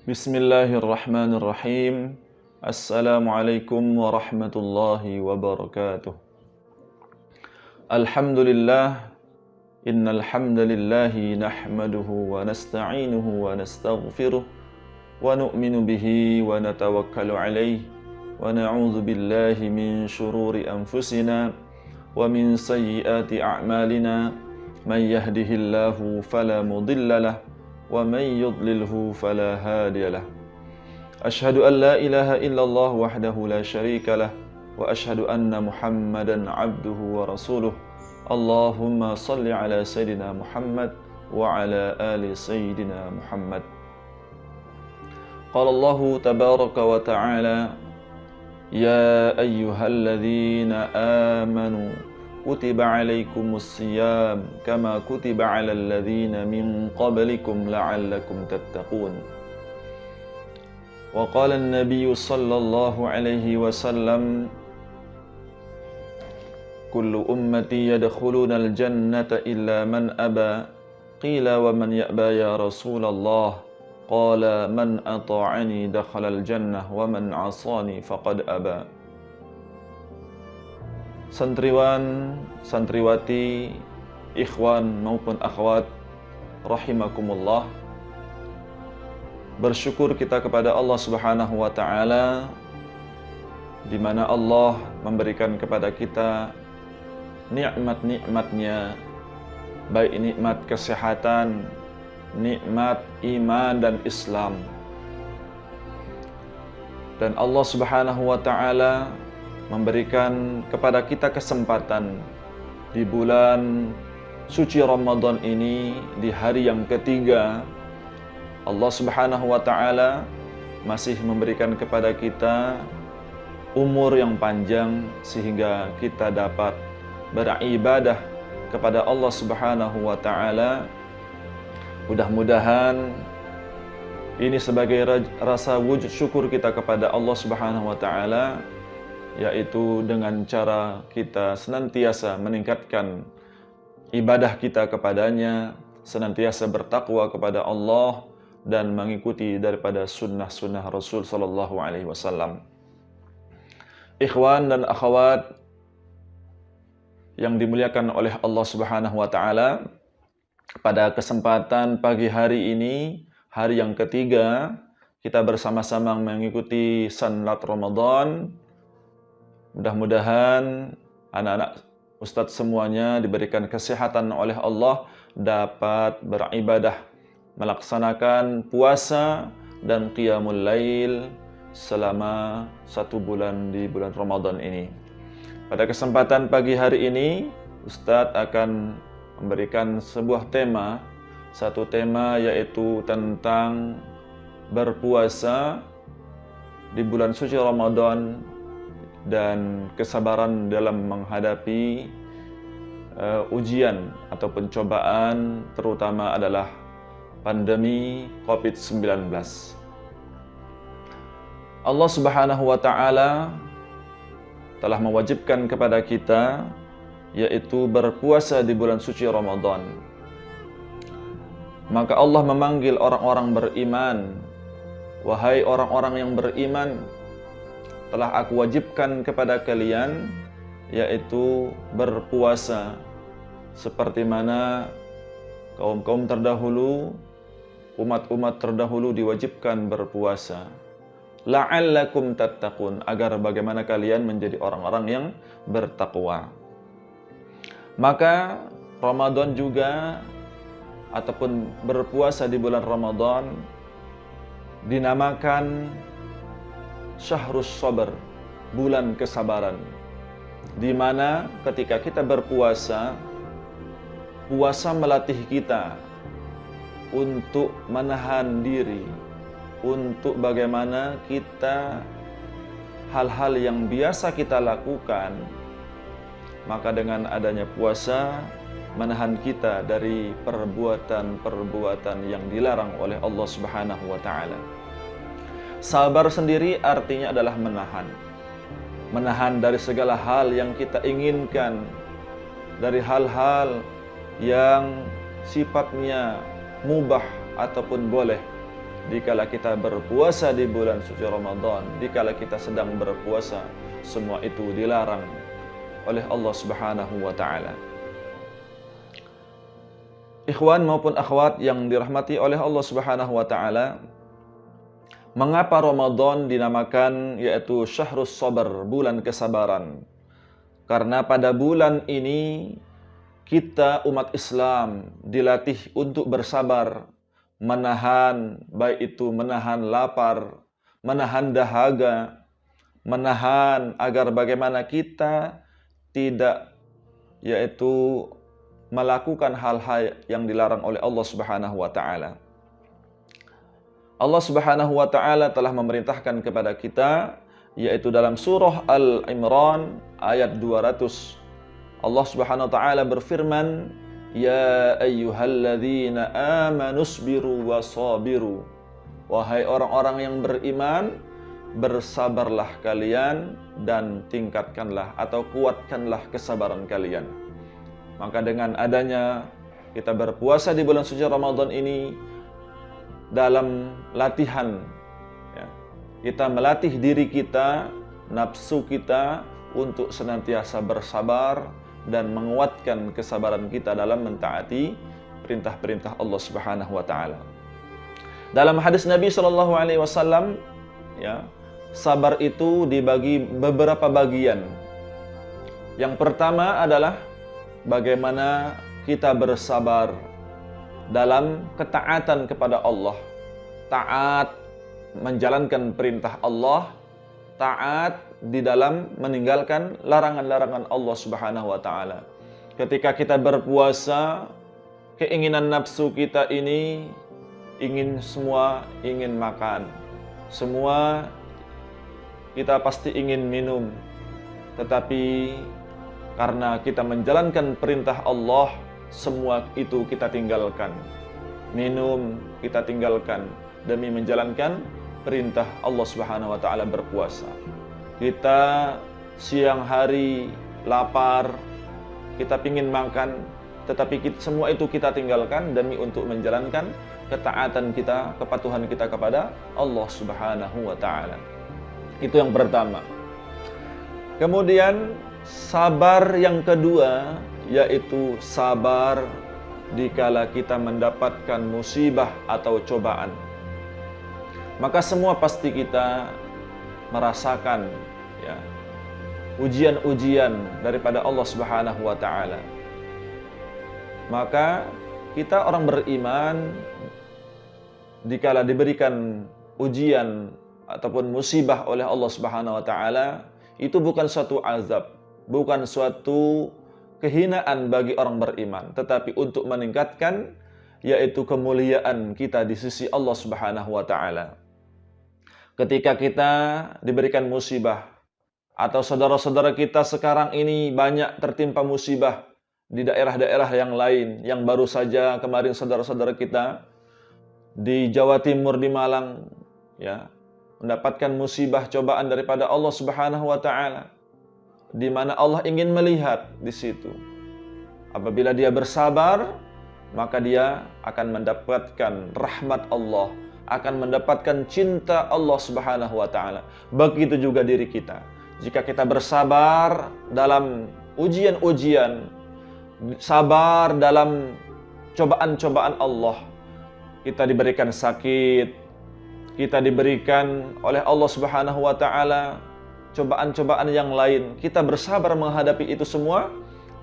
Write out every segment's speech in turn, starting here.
Bismillahirrahmanirrahim. Assalamualaikum warahmatullahi wabarakatuh. Alhamdulillah. Innal hamdalillahi nahmaduhu wa nasta'inuhu wa nastaghfiruh wa nu'minu bihi wa natawakkalu alayhi wa na'udzu billahi min shururi anfusina wa min sayyiati a'malina. Man yahdihillahu fala mudilla lahu wa man yudlilhu fala hadiya lahu. Asyhadu an la ilaha illallah wahdahu la syarika lah wa asyhadu anna Muhammadan abduhu wa rasuluh. Allahumma salli ala sayyidina Muhammad wa ala ali sayyidina Muhammad. Qala Allah tabaraka wa ta'ala, ya ayyuhalladzina amanu kutiba alaikumus siyam kama kutiba alal ladzina min qablikum la'allakum tattaqun. Wa qala an-nabiy sallallahu alaihi wasallam, kullu ummati yadkhuluna al-jannata illa man aba. Qila wa man ya'ba ya Rasulullah? Qala man ata'ani dakhala al-jannah wa man 'asani faqad aba. Santriwan, santriwati, ikhwan maupun akhwat rahimakumullah. Bersyukur kita kepada Allah Subhanahu wa taala di mana Allah memberikan kepada kita nikmat-nikmatnya, baik nikmat kesehatan, nikmat iman dan Islam. Dan Allah Subhanahu wa taala memberikan kepada kita kesempatan di bulan suci Ramadan ini, di hari yang ketiga, Allah Subhanahu wa taala masih memberikan kepada kita umur yang panjang sehingga kita dapat beribadah kepada Allah Subhanahu wa taala. Mudah-mudahan ini sebagai rasa wujud syukur kita kepada Allah Subhanahu wa taala, yaitu dengan cara kita senantiasa meningkatkan ibadah kita kepadanya, senantiasa bertakwa kepada Allah dan mengikuti daripada sunnah-sunnah Rasul sallallahu alaihi wasallam. Ikhwan dan akhwat yang dimuliakan oleh Allah Subhanahu wa taala, pada kesempatan pagi hari ini, hari yang ketiga, kita bersama-sama mengikuti salat Ramadan. Mudah-mudahan anak-anak ustadz semuanya diberikan kesehatan oleh Allah, dapat beribadah, melaksanakan puasa dan qiyamul lail selama 1 bulan di bulan Ramadan ini. Pada kesempatan pagi hari ini, Ustadz akan memberikan sebuah tema, satu tema yaitu tentang berpuasa di bulan suci Ramadan dan kesabaran dalam menghadapi ujian atau pencobaan, terutama adalah pandemi COVID-19. Allah Subhanahu wa taala telah mewajibkan kepada kita, yaitu berpuasa di bulan suci Ramadan. Maka Allah memanggil orang-orang beriman, wahai orang-orang yang beriman, telah aku wajibkan kepada kalian, yaitu berpuasa seperti mana kaum-kaum terdahulu, umat-umat terdahulu diwajibkan berpuasa. La'allakum tattaqun, agar bagaimana kalian menjadi orang-orang yang bertakwa. Maka Ramadan juga, ataupun berpuasa di bulan Ramadan, dinamakan Syahrus Sabr, bulan kesabaran, di mana ketika kita berpuasa, puasa melatih kita untuk menahan diri, untuk bagaimana kita hal-hal yang biasa kita lakukan, maka dengan adanya puasa menahan kita dari perbuatan-perbuatan yang dilarang oleh Allah Subhanahu wa taala. Sabar sendiri artinya adalah menahan. Menahan dari segala hal yang kita inginkan, dari hal-hal yang sifatnya mubah ataupun boleh, dikala kita berpuasa di bulan suci Ramadan, dikala kita sedang berpuasa, semua itu dilarang oleh Allah Subhanahu wa taala. Ikhwan maupun akhwat yang dirahmati oleh Allah Subhanahu wa taala, mengapa Ramadan dinamakan yaitu Syahrus Sabar, bulan kesabaran? Karena pada bulan ini kita umat Islam dilatih untuk bersabar, menahan, baik itu menahan lapar, menahan dahaga, menahan agar bagaimana kita tidak yaitu melakukan hal-hal yang dilarang oleh Allah Subhanahu wa taala. Allah Subhanahu wa taala telah memerintahkan kepada kita yaitu dalam surah Al-Imran ayat 200. Allah Subhanahu wa taala berfirman, "Ya ayyuhalladzina amanu sabiru wasabiru." Wahai orang-orang yang beriman, bersabarlah kalian dan tingkatkanlah atau kuatkanlah kesabaran kalian. Maka dengan adanya kita berpuasa di bulan suci Ramadan ini dalam latihan ya, kita melatih diri kita, nafsu kita untuk senantiasa bersabar dan menguatkan kesabaran kita dalam mentaati perintah-perintah Allah Subhanahu wa taala. Dalam hadis Nabi sallallahu alaihi wasallam ya, sabar itu dibagi beberapa bagian. Yang pertama adalah bagaimana kita bersabar dalam ketaatan kepada Allah. Taat menjalankan perintah Allah, taat di dalam meninggalkan larangan-larangan Allah Subhanahu wa taala. Ketika kita berpuasa, keinginan nafsu kita ini ingin makan. Semua kita pasti ingin minum. Tetapi karena kita menjalankan perintah Allah, semua itu kita tinggalkan. Minum kita tinggalkan demi menjalankan perintah Allah Subhanahu wa taala berpuasa. Kita siang hari lapar, kita pingin makan, tetapi semua itu kita tinggalkan demi untuk menjalankan ketaatan kita, kepatuhan kita kepada Allah Subhanahu wa taala. Itu yang pertama. Kemudian sabar yang kedua yaitu sabar dikala kita mendapatkan musibah atau cobaan. Maka semua pasti kita merasakan ya, ujian-ujian daripada Allah Subhanahu wa taala. Maka kita orang beriman dikala diberikan ujian ataupun musibah oleh Allah Subhanahu wa taala, itu bukan suatu azab, bukan suatu kehinaan bagi orang beriman, tetapi untuk meningkatkan yaitu kemuliaan kita di sisi Allah Subhanahu wa taala. Ketika kita diberikan musibah atau saudara-saudara kita sekarang ini banyak tertimpa musibah di daerah-daerah yang lain, yang baru saja kemarin saudara-saudara kita di Jawa Timur, di Malang ya, mendapatkan musibah cobaan daripada Allah Subhanahu wa taala, di mana Allah ingin melihat di situ. Apabila dia bersabar, maka dia akan mendapatkan rahmat Allah, akan mendapatkan cinta Allah Subhanahu wa taala. Begitu juga diri kita. Jika kita bersabar dalam ujian-ujian, sabar dalam cobaan-cobaan Allah, kita diberikan sakit, kita diberikan oleh Allah Subhanahu wa taala cobaan-cobaan yang lain, kita bersabar menghadapi itu semua,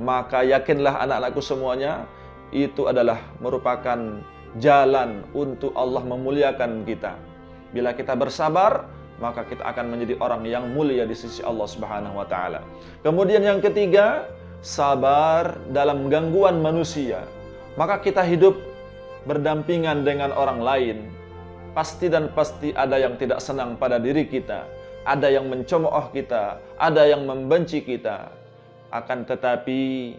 maka yakinlah anak-anakku semuanya, itu adalah merupakan jalan untuk Allah memuliakan kita. Bila kita bersabar, maka kita akan menjadi orang yang mulia di sisi Allah Subhanahu wa taala. Kemudian yang ketiga, sabar dalam gangguan manusia. Maka kita hidup berdampingan dengan orang lain. Pasti dan pasti ada yang tidak senang pada diri kita, ada yang mencemooh kita, ada yang membenci kita. Akan tetapi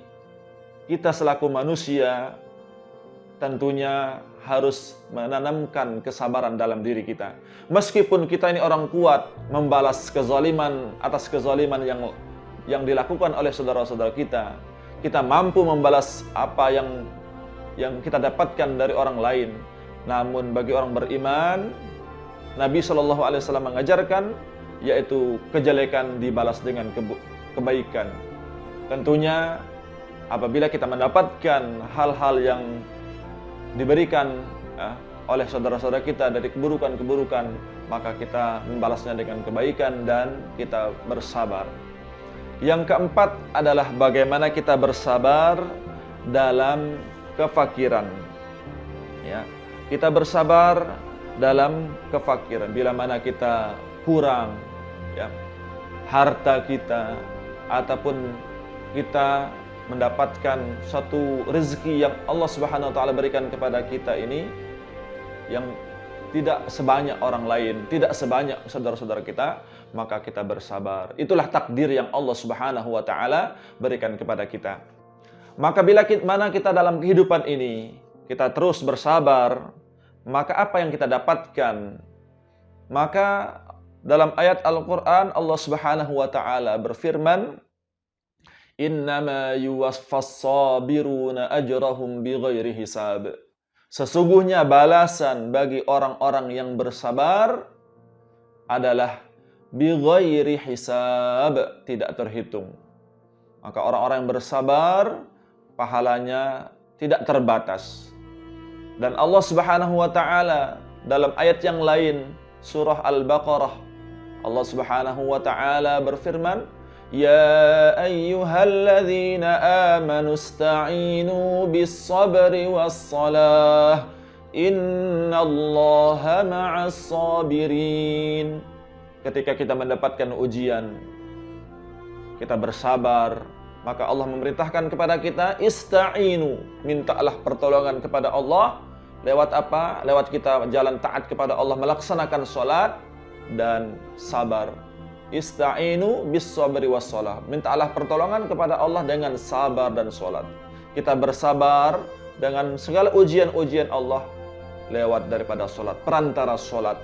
kita selaku manusia tentunya harus menanamkan kesabaran dalam diri kita. Meskipun kita ini orang kuat membalas kezaliman atas kezaliman yang dilakukan oleh saudara-saudara kita, kita mampu membalas apa yang kita dapatkan dari orang lain, Namun bagi orang beriman, Nabi Shallallahu Alaihi Wasallam mengajarkan, yaitu kejelekan dibalas dengan kebaikan. Tentunya apabila kita mendapatkan hal-hal yang diberikan oleh saudara-saudara kita dari keburukan-keburukan, maka kita membalasnya dengan kebaikan dan kita bersabar. Yang keempat adalah bagaimana kita bersabar dalam kefakiran. Ya, kita bersabar dalam kefakiran. Bila mana kita kurang, ya, harta kita ataupun kita mendapatkan suatu rezeki yang Allah Subhanahu wa taala berikan kepada kita ini yang tidak sebanyak orang lain, tidak sebanyak saudara-saudara kita, maka kita bersabar. Itulah takdir yang Allah Subhanahu wa taala berikan kepada kita. Maka bila mana kita dalam kehidupan ini kita terus bersabar, maka apa yang kita dapatkan? Maka dalam ayat Al-Qur'an Allah Subhanahu wa taala berfirman, "Innama yuwaffas sabiruna ajrahum bighairi hisab." Sesungguhnya balasan bagi orang-orang yang bersabar adalah bighairi hisab, tidak terhitung. Maka orang-orang yang bersabar pahalanya tidak terbatas. Dan Allah Subhanahu wa taala dalam ayat yang lain surah Al-Baqarah, Allah Subhanahu wa taala berfirman, "Ya ayyuhalladzina amanu ista'inu bis-sabri was-salah, innallaha ma'as sabirin." Ketika kita mendapatkan ujian, kita bersabar, maka Allah memerintahkan kepada kita, ista'inu, mintalah pertolongan kepada Allah. Lewat apa? Lewat kita jalan taat kepada Allah, melaksanakan sholat dan sabar. Ista'inu bis-sabri was-shalah. Mintalah pertolongan kepada Allah dengan sabar dan sholat. Kita bersabar dengan segala ujian-ujian Allah lewat daripada sholat, perantara sholat.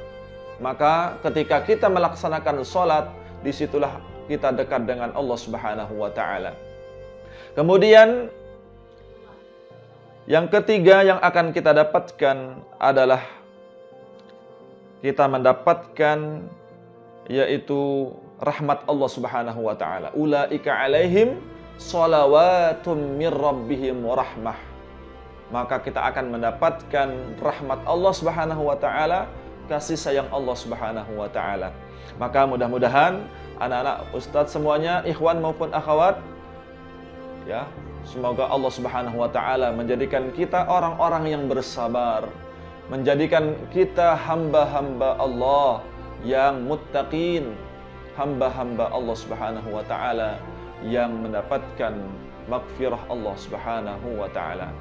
Maka ketika kita melaksanakan sholat, disitulah kita dekat dengan Allah Subhanahu wa ta'ala. Kemudian yang ketiga yang akan kita dapatkan adalah kita mendapatkan yaitu rahmat Allah Subhanahu wa taala. Ulaika alaihim shalawatum mir rabbihim wa rahmah. Maka kita akan mendapatkan rahmat Allah Subhanahu wa taala, kasih sayang Allah Subhanahu wa taala. Maka mudah-mudahan anak-anak ustadz semuanya, ikhwan maupun akhwat, ya, semoga Allah Subhanahu wa taala menjadikan kita orang-orang yang bersabar, menjadikan kita hamba-hamba Allah yang muttaqin, hamba-hamba Allah Subhanahu wa taala yang mendapatkan maghfirah Allah Subhanahu wa taala.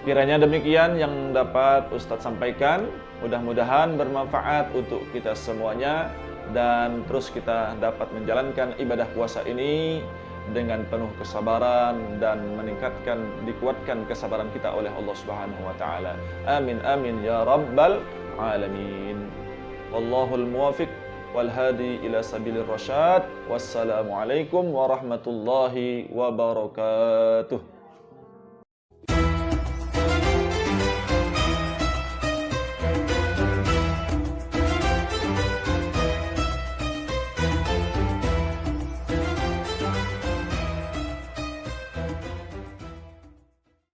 Kiranya demikian yang dapat Ustadz sampaikan, mudah-mudahan bermanfaat untuk kita semuanya dan terus kita dapat menjalankan ibadah puasa ini dengan penuh kesabaran dan dikuatkan kesabaran kita oleh Allah Subhanahu wa taala. Amin amin ya rabbal alamin. Wallahul muwafiq wal hadi ila sabilir rasyad. Wassalamualaikum warahmatullahi wabarakatuh.